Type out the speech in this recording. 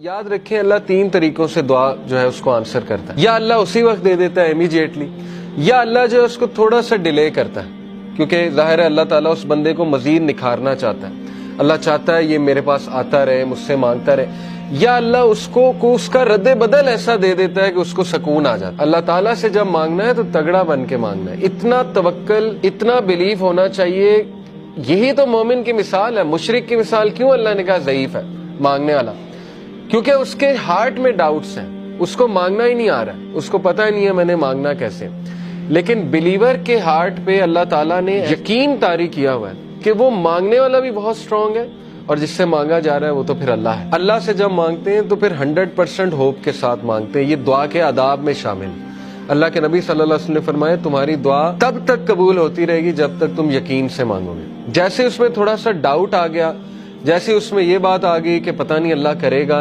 یاد رکھیں اللہ تین طریقوں سے دعا جو ہے اس کو آنسر کرتا ہے. یا اللہ اسی وقت دے دیتا ہے امیجیٹلی، یا اللہ جو ہے اس کو تھوڑا سا ڈیلے کرتا ہے، کیونکہ ظاہر ہے اللہ تعالیٰ اس بندے کو مزید نکھارنا چاہتا ہے. اللہ چاہتا ہے یہ میرے پاس آتا رہے، مجھ سے مانگتا رہے. یا اللہ اس کو اس کا رد بدل ایسا دے دیتا ہے کہ اس کو سکون آ جاتا ہے. اللہ تعالیٰ سے جب مانگنا ہے تو تگڑا بن کے مانگنا ہے، اتنا توکل، اتنا بلیف ہونا چاہیے. یہی تو مومن کی مثال ہے. مشرک کی مثال کیوں اللہ نے کہا ضعیف ہے مانگنے والا؟ کیونکہ اس کے ہارٹ میں ڈاؤٹس ہیں، اس کو مانگنا ہی نہیں آ رہا ہے، اس کو پتہ ہی نہیں ہے میں نے مانگنا کیسے. لیکن بلیور کے ہارٹ پہ اللہ تعالیٰ نے یقین طاری کیا ہوا ہے کہ وہ مانگنے والا بھی بہت اسٹرانگ ہے، اور جس سے مانگا جا رہا ہے وہ تو پھر اللہ ہے. اللہ سے جب مانگتے ہیں تو پھر 100% ہوپ کے ساتھ مانگتے ہیں. یہ دعا کے آداب میں شامل. اللہ کے نبی صلی اللہ علیہ وسلم نے فرمایا تمہاری دعا تب تک قبول ہوتی رہے گی جب تک تم یقین سے مانگو گے. جیسے اس میں تھوڑا سا ڈاؤٹ آ گیا، جیسے اس میں یہ بات آ گئی کہ پتہ نہیں اللہ کرے گا